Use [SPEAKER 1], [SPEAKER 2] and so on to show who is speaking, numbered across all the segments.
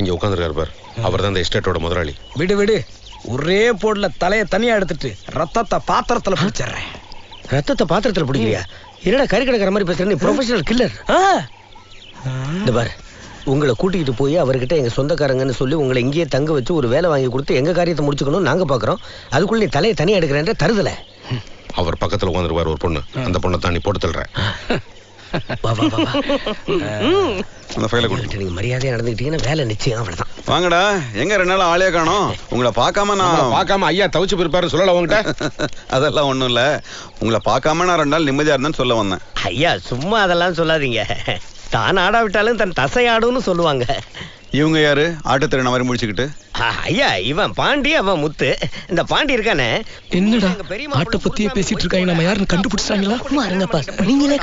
[SPEAKER 1] இங்க உட்காந்துருக்காரு பார், அவர் தான் இந்த எஸ்டேட்டோட முதலாளி.
[SPEAKER 2] விடு விடு, ஒரே போட்ல தலைய தனியா எடுத்துட்டு ரத்தத்தை பாத்திரத்துல பிடிச்சிடுறேன்.
[SPEAKER 3] ரத்தத்தை பாத்திரத்துல பிடிக்கிறியா? என்னடா கறி கிடக்கிற மாதிரி பேசுற, நீ ப்ரொஃபஷனல் கில்லர். இந்த பாரு, உங்களை கூட்டிகிட்டு போய் அவர்கிட்ட எங்க சொந்தக்காரங்கன்னு சொல்லி உங்களை இங்கேயே தங்க வச்சு ஒரு வேலை வாங்கி கொடுத்து எங்க காரியத்தை முடிச்சுக்கணும் நாங்க பாக்குறோம். அதுக்குள்ள நீ தலையை தனியா எடுக்கிறேன்ற தருதல.
[SPEAKER 1] அவர் பக்கத்துல உட்காந்துருவார் ஒரு பொண்ணு, அந்த பொண்ணை தான் நீ போட்டு தள்ளுற. அந்த ஃபைலை கொடுத்து
[SPEAKER 3] நீங்க மரியாதையா நடந்துக்கிட்டீங்கன்னா வேலை நிச்சயம். அவ்வளவுதான்.
[SPEAKER 4] வாங்கடா. எங்க 2 நாள் ஆளே காணோம். உங்களை பார்க்காம நான்
[SPEAKER 1] பார்க்காம ஐயா தவிச்சு போயிருப்பாரு சொல்லல உங்ககிட்ட.
[SPEAKER 4] அதெல்லாம் ஒண்ணும் இல்ல. உங்களை பார்க்காம நான் 2 நாள் நிம்மதியா இருந்தேன்னு சொல்ல வந்தேன்.
[SPEAKER 3] ஐயா சும்மா அதெல்லாம் சொல்லாதீங்க. தான் ஆடாவிட்டாலும் தன் தசை ஆடுன்னு சொல்லுவாங்க.
[SPEAKER 4] இவங்க யாரு? ஆட்டத்திறனை மாதிரி முடிச்சுக்கிட்டு.
[SPEAKER 3] ஐயா இவன் பாண்டி, அவன் முத்து. இந்த பாண்டி இருக்கானே,
[SPEAKER 2] என்னடா ஆட்ட பத்தியே பேசிட்டு இருக்காங்க, நம்ம யாருன்னு கண்டுபிடிச்சாங்களா? நீங்களே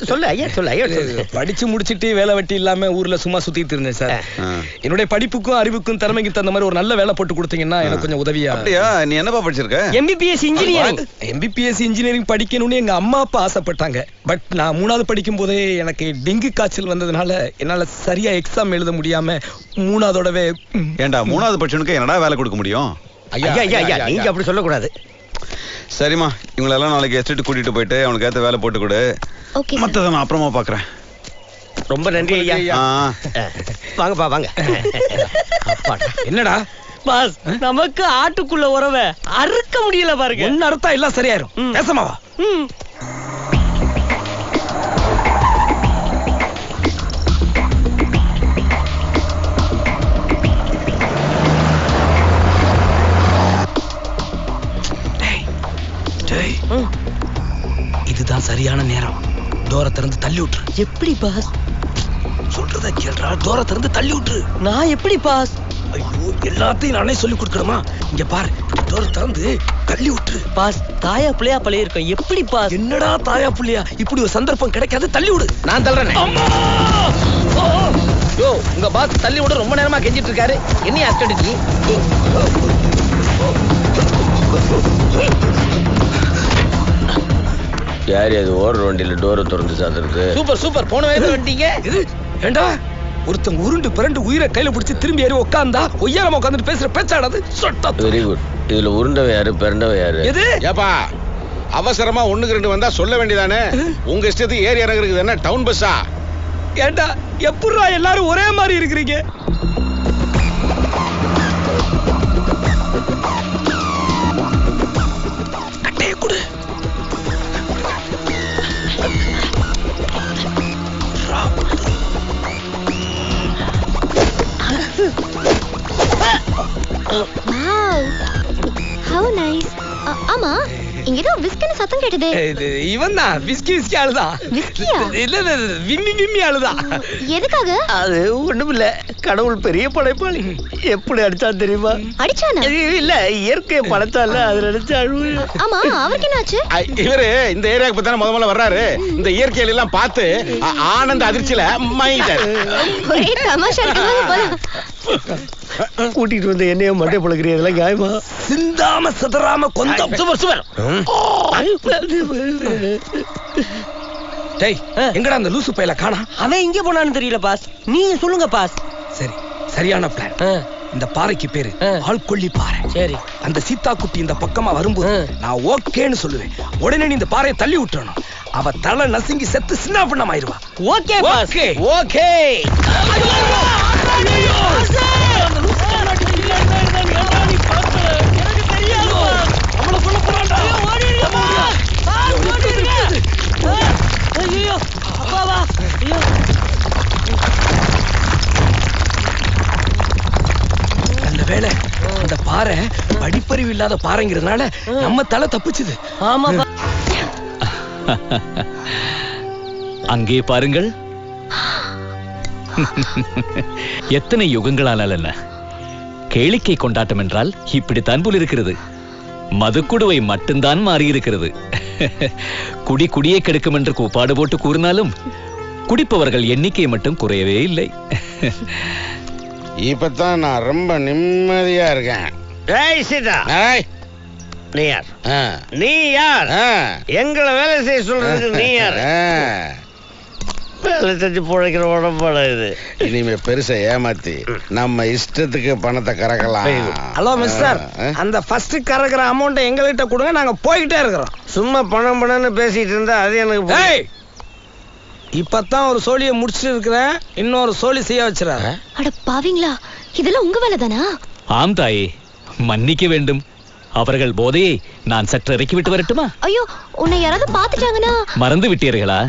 [SPEAKER 3] சொல்லு ஐயா, சொல்லு ஐயா.
[SPEAKER 2] படிச்சு முடிச்சிட்டு வேலை வெட்டி இல்லாம ஊர்ல சும்மா சுத்திட்டு இருந்தேன் சார். என்னுடைய படிப்புக்கும் அறிவுக்கும் திறமைக்கு தகுந்த மாதிரி ஒரு நல்ல வேலை போட்டு கொடுத்தீங்கன்னா எனக்கு கொஞ்சம் உதவியா.
[SPEAKER 4] அப்படியா? நீ என்னப்பா படிச்சிருக்க?
[SPEAKER 3] MBBS engineering.
[SPEAKER 2] எம்பிபிஎஸ் இன்ஜினியரிங் படிக்கணும்னு எங்க அம்மா அப்பா ஆசைப்பட்டாங்க. பட் நான் 3வது படிக்கும் போதே எனக்கு டெங்கு காய்ச்சல் வந்ததுனால என்னால சரியா எக்ஸாம் எழுத முடியாம 3வதோடவே.
[SPEAKER 4] ஏண்டா 3வது படிச்சவனுக்கு என்னடா வேலை கொடுக்க முடியும்?
[SPEAKER 3] ஐயா ஐயா ஐயா, நீங்க அப்படி சொல்லக்கூடாது.
[SPEAKER 4] சரிம்மா, இவங்களெல்லாம் நாளைக்கு எஸ்டேட் கூட்டிட்டு போயிட்டு அவனுக்கு ஏற்ற வேலை போட்டு கொடு. மற்றதை நான் அப்புறமா பாக்குறேன்.
[SPEAKER 3] ரொம்ப நன்றி ஐயா. வாங்கப்பா வாங்க.
[SPEAKER 2] என்னடா
[SPEAKER 3] பாஸ், நமக்கு ஆட்டுக்குள்ள உறவை அறுக்க முடியல பாருங்க.
[SPEAKER 2] என்ன அர்த்தம்? எல்லாம் சரியாயிரும். பேசமாவா? இதுதான் சரியான நேரம். டோரை திறந்து தள்ளி விட்டுரு.
[SPEAKER 3] எப்படி பாஸ்?
[SPEAKER 2] சொல்றத கேள்றா. டோரை திறந்து தள்ளி விட்டுரு.
[SPEAKER 3] நான் எப்படி பாஸ்?
[SPEAKER 2] ஐயோ, எல்லாத்தையும் நானே சொல்லி கொடுக்கணுமா? இங்க பாரு, டோரை திறந்து தள்ளி விட்டுரு.
[SPEAKER 3] பாஸ், தாயா பிள்ளையா பழைய இருக்கும். எப்படி பாஸ்?
[SPEAKER 2] என்னடா தாயா பிள்ளையா? இப்படி ஒரு சந்தர்ப்பம் கிடைக்காது. தள்ளி விடு.
[SPEAKER 3] நான் தள்ளுறேன். யோ, உங்க பாஸ் தள்ளி விட ரொம்ப நேரமா கெஞ்சிட்டு இருக்காரு. என்ன அர்த்தம்? யார் அது ஓடுற வண்டியில டோரை திறந்து சாத்துறது? சூப்பர் சூப்பர், போன வேலையில வந்துட்டீங்க.
[SPEAKER 2] இது ஏண்டா ஒருத்தங்க உருண்டு பிறண்டு உயிரை கையில பிடிச்சி திரும்பி ஏறி உட்காந்தா ஒய்யாரமா உட்காந்துட்டு பேசுற பேச்சாடாது.
[SPEAKER 3] Very good. இதுல உருண்டவ யாரு, பிறண்டவ யாரு?
[SPEAKER 2] எது?
[SPEAKER 1] ஏப்பா, அவசரமா 1க்கு 2 வந்தா சொல்ல வேண்டியதானே? உங்க இஷ்டத்துக்கு ஏறி இறங்குறது என்ன டவுன் பஸ்ஸா?
[SPEAKER 2] ஏண்டா எப்படிரா எல்லாரும் ஒரே மாதிரி இருக்கிறீங்க? கட்டைய கொடு.
[SPEAKER 5] How nice. ஆமா, இங்க ஏதோ விஸ்கின்னு சத்தம் கேட்டதே.
[SPEAKER 2] இவன் தான் விஸ்கி ஆளுதான்.
[SPEAKER 5] விஸ்கியா?
[SPEAKER 2] இல்ல விம்மி ஆளுதான்.
[SPEAKER 5] எதுக்காக?
[SPEAKER 3] அது ஒண்ணுமில்ல, கடவுள் பெரிய படைப்பாளி. எப்படி அடிச்சா தெரியுமா?
[SPEAKER 5] அடிச்சானா?
[SPEAKER 3] இல்ல, இயற்கையை படைச்சால அது நினைச்சா.
[SPEAKER 5] ஆமா, அவருக்கு என்னாச்சு?
[SPEAKER 1] இவரு இந்த ஏரியாவுக்கு பத்தான முதல்ல வர்றாரு. இந்த இயற்கையில எல்லாம் பார்த்து ஆனந்த அதிர்ச்சியில மைண்டாரு.
[SPEAKER 5] ஒரே தமாஷா இருக்கு போல.
[SPEAKER 3] கூட்டிட்டு வந்து என்னைய மண்டை பழக்கிறீங்க, இதெல்லாம் நியாயமா?
[SPEAKER 2] சிந்தாம சிதறாம கொஞ்சம் சுவர் சுவர். டேய், எங்கடா அந்த லூசு பையல காணா?
[SPEAKER 3] அவன் எங்க போனான்னு தெரியல பாஸ். நீங்க சொல்லுங்க பாஸ்.
[SPEAKER 2] சரி, சரியான பிளான். இந்த பாறைக்கு பேரு ஆள்கொள்ளி பாறை.
[SPEAKER 3] சரி,
[SPEAKER 2] அந்த சீதா குட்டி இந்த பக்கமா வரும்போது நான் ஓகேன்னு சொல்லுவேன். உடனே நீ இந்த பாறையை தள்ளி விட்டுறணும். அவ தலை நசுங்கி செத்து சின்ன பண்ணமாயிருவா.
[SPEAKER 3] Okay pass.
[SPEAKER 2] ஓகே. நல்ல வேளை அந்த பாறை படிப்பறிவு இல்லாத பாறைங்கிறதுனால நம்ம தலை தப்பிச்சுது.
[SPEAKER 3] ஆமா.
[SPEAKER 6] அங்கே பாருங்கள். எத்தனை யுகங்களானால் என்ன, கேளிக்கை கொண்டாட்டம் என்றால் இப்படித்தான் போல் இருக்கிறது. மதுக்குடுவை மட்டும்தான் மாறி இருக்கிறது. குடியை கெடுக்கும் என்று கூப்பாடு போட்டு கூறினாலும் குடிப்பவர்கள் எண்ணிக்கை மட்டும் குறையவே இல்லை.
[SPEAKER 1] இப்பதான் நான் ரொம்ப நிம்மதியா இருக்கேன்.
[SPEAKER 3] நீ யார்? நீ யார்? எங்களை வேலை செய்ய சொல்றதுக்கு நீ யார்? வேலை செஞ்சு பிழைக்கிற உடம்பாடா இது.
[SPEAKER 1] இனிமே பெருசா ஏமாத்தி நம்ம இஷ்டத்துக்கு பணத்தை கறக்கலாம்.
[SPEAKER 2] ஹலோ மிஸ்டர், அந்த ஃபர்ஸ்ட் கறக்குற அமௌண்ட்டை எங்ககிட்ட கொடுங்க, நாங்க போய்கிட்டே இருக்கிறோம்.
[SPEAKER 3] சும்மா பணம்னு பேசிட்டு இருந்தா அது எனக்கு
[SPEAKER 2] ஏய், இப்பதான் ஒரு சோழியை முடிச்சிட்டு இருக்கிறேன், இன்னொரு சோழி செய்ய வச்சிடறேன்.
[SPEAKER 5] அட பாவீங்களா, இதெல்லாம் உங்க வேலை தானா?
[SPEAKER 6] ஆம் தாயே, மன்னிக்க வேண்டும். அவர்கள் போதையை நான் சற்று இறக்கி விட்டு வரட்டுமா?
[SPEAKER 5] ஐயோ, உன்னை யாராவது பாத்துட்டாங்கன்னா?
[SPEAKER 6] மறந்து விட்டீர்களா?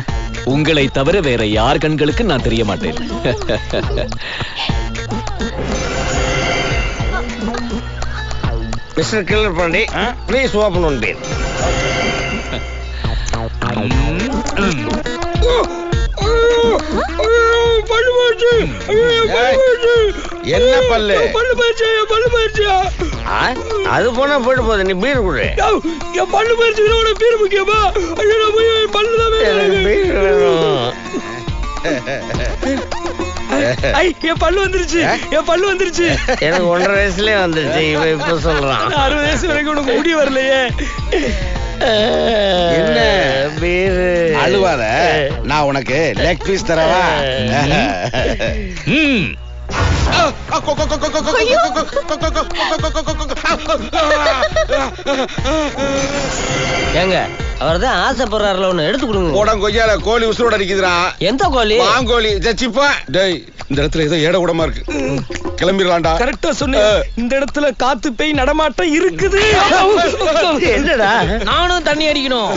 [SPEAKER 6] உங்களை தவிர வேற யார் கண்களுக்கு நான் தெரிய மாட்டேன்.
[SPEAKER 3] Mister killer Pandi, please open one pair.
[SPEAKER 1] என்ன பல்லு?
[SPEAKER 3] அது போனா போயிட்டு போகுது, நீ பீர் குடு.
[SPEAKER 2] என் பல்லு வந்துருச்சு, என் பல்லு வந்துருச்சு.
[SPEAKER 3] எனக்கு 1.5 வயசுலயே வந்துருச்சு, இவன் இப்ப சொல்றான்.
[SPEAKER 2] 60 வயசு வரைக்கும் உனக்கு முடி வரலையே.
[SPEAKER 1] என்ன
[SPEAKER 3] பீரு?
[SPEAKER 1] அழுவாத, நான் உனக்கு லெக் பீஸ் தரவா?
[SPEAKER 3] ஏங்க, அவர்தான் ஆசைப்படுறாருல, ஒண்ணு எடுத்து கொடுங்க.
[SPEAKER 1] போடம் கொய்யால கோழி உசுரோட அடிக்குதுடா.
[SPEAKER 3] எந்த கோழி?
[SPEAKER 1] மாங்கோழி. ஜச்சிப்பா டேய், இந்த இடத்துல ஏதோ ஏட கூடமா இருக்கு, கிளம்பிடலாம்டா.
[SPEAKER 2] கரெக்டா சொன்னீங்க, இந்த இடத்துல காத்து பேய் நடமாட்டம் இருக்குது.
[SPEAKER 3] என்னடா?
[SPEAKER 2] நானும் தண்ணி அடிக்கணும்.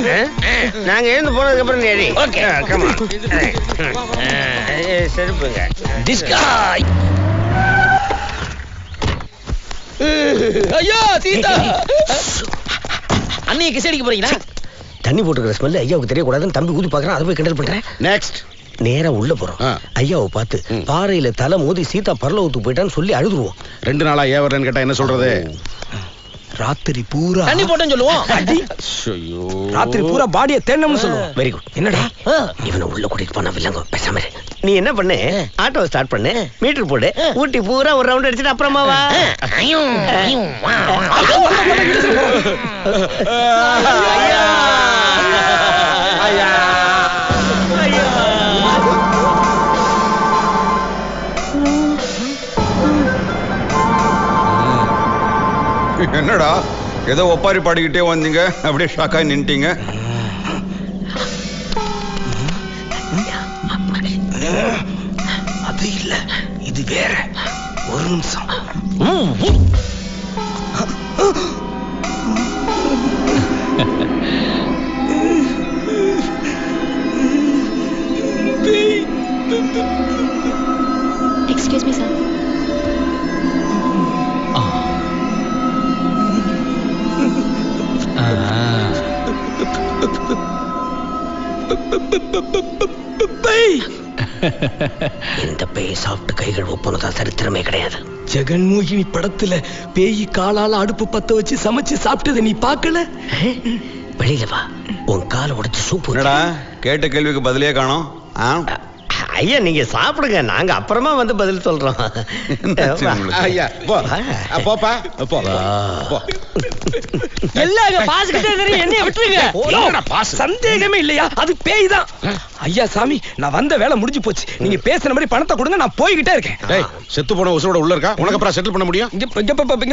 [SPEAKER 3] நாங்க எழுந்து போனதுக்கு அப்புறம் நீ அடி. Okay, come on. செருப்புங்க.
[SPEAKER 2] டிஸ்காய். ஐயா சீதா, அண்ணியை கிஸ் அடிக்க போறீங்களா?
[SPEAKER 3] தண்ணி போட்டுக்கிற ஸ்மெல் ஐயாவுக்கு தெரியக்கூடாதுன்னு தம்பி ஊதி பாக்குறான், அதை போய் கிண்டல் பண்றேன்.
[SPEAKER 1] நெக்ஸ்ட்
[SPEAKER 3] நேரா உள்ள போறோம். ஐயாவை பார்த்து பாறையில தலை மோதி சீதா பரலோகத்துக்கு போயிட்டான்னு சொல்லி அழுதுருவோம்.
[SPEAKER 1] 2 நாளா ஏன் வரேன்னு கேட்டா என்ன சொல்றது?
[SPEAKER 2] ராத்திரி பூரா தண்ணி போட்டேன்னு சொல்லுவோம்.
[SPEAKER 1] ஐயோ,
[SPEAKER 2] ராத்திரி பூரா பாடியை தேடணும்னு சொல்லுவோம்.
[SPEAKER 3] Very good. என்னடா இவனை உள்ள கூட்டிட்டு போனா வில்லங்க பேசாம இரு. நீ என்ன பண்ணு, ஆட்டோ ஸ்டார்ட் பண்ணு, மீட்டர் போடு, ஊட்டி பூரா ஒரு ரவுண்ட் அடிச்சிட்டு அப்புறமா வா.
[SPEAKER 4] என்னடா ஏதோ ஒப்பாரி பாடிக்கிட்டே வந்தீங்க, அப்படியே ஷாக்காய் நின்ட்டீங்க.
[SPEAKER 2] அது இல்ல, இது வேற. ஒரு நிமிஷம்.
[SPEAKER 5] Excuse me sir.
[SPEAKER 3] இந்த பேய் சாப்பிட்டு கைகள் ஒப்பனதா சரித்திரமே கிடையாது.
[SPEAKER 2] ஜெகன்மோகினி படத்துல பேய் காலால அடுப்பு பத்த வச்சு சமைச்சு சாப்பிட்டதை நீ பார்க்கல?
[SPEAKER 3] வெளியில வா, உன் காலை உடைச்சு சூப்பு.
[SPEAKER 4] என்னடா கேட்ட கேள்விக்கு பதிலே காணோம்?
[SPEAKER 3] ஐயா நீங்க சாப்பிடுங்க, நாங்க அப்புறமா வந்து பதில் சொல்றோம்.
[SPEAKER 1] ஐயா போ, போப்பா போ.
[SPEAKER 2] எல்லாங்க பாஸ்கிட்டே தெரியும், என்னைய விட்டுருங்க.
[SPEAKER 1] என்னடா பாஸ்?
[SPEAKER 2] சந்தேகமே இல்லையா, அது பேய் தான். ஐயா சாமி, நான் வந்த வேலை முடிஞ்சு போச்சு. நீங்க பேசுற மாதிரி பணத்தை கொடுங்க, நான் போய்கிட்டே இருக்கேன்.
[SPEAKER 1] டேய், செத்து போன உசுரோட உள்ள இருக்கா, உனக்கு அப்புறம் செட்டில் பண்ண முடியும்?
[SPEAKER 2] இங்க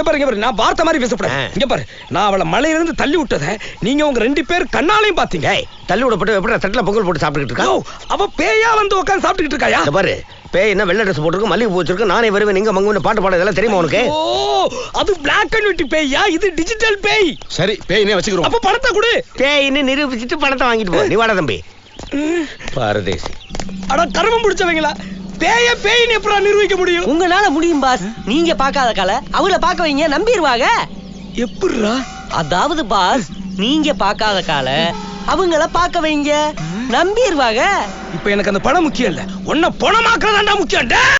[SPEAKER 2] பாரு, நான் வார்த்தை மாதிரி பேசப்படாது. இங்க பாரு, நான் அவளை மலையில இருந்து தள்ளி விட்டதை நீங்க உங்க 2 பேர் கண்ணாலையும் பாத்தீங்க.
[SPEAKER 3] தள்ளி விடப்பட்டு எப்படி தட்டுல பொங்கல் போட்டு சாப்பிட்டுக்கிட்டு இருக்கா?
[SPEAKER 2] அவ பேயா வந்து உட்கார்ந்து சாப்பிட்டுக்கிட்டு இருக்காயா?
[SPEAKER 3] இந்த பாரு, பேய் என்ன வெள்ளை ட்ரெஸ் போட்டுருக்கு, மல்லிகை பூ வச்சிருக்கு, நானே வருவேன் நீங்க மங்குன்னு பாட்டு பாட, இதெல்லாம் தெரியுமா உனக்கு?
[SPEAKER 2] ஓ, அது பிளாக் அண்ட் ஒயிட் பேயா, இது டிஜிட்டல் பேய்.
[SPEAKER 1] சரி, பேய்னே வச்சுக்கிறோம்.
[SPEAKER 2] அப்ப பணத்தை கொடு.
[SPEAKER 3] பேயின்னு நிரூபிச்சிட்டு பணத்தை வாங்கிட்டு போ. நீ வாடா தம்பி. பாரதேசி.
[SPEAKER 2] அட கர்மம் பிடிச்சவங்களா, பேய பேய்னு எப்படா நிரூபிக்க முடியும்?
[SPEAKER 7] உங்களால முடியும் பாஸ். நீங்க பார்க்காத கலை அவங்கள பார்க்க வைங்க, நம்பிடுவாங்க.
[SPEAKER 2] எப்படிடா?
[SPEAKER 7] அதாவது பாஸ், நீங்க பார்க்காத காலை அவங்கள பார்க்க வைங்க, நம்பிடுவாங்க.
[SPEAKER 2] இப்ப எனக்கு அந்த பணம் முக்கியம் இல்ல, உன்னை பணமாக்குறதாண்டா முக்கியம்.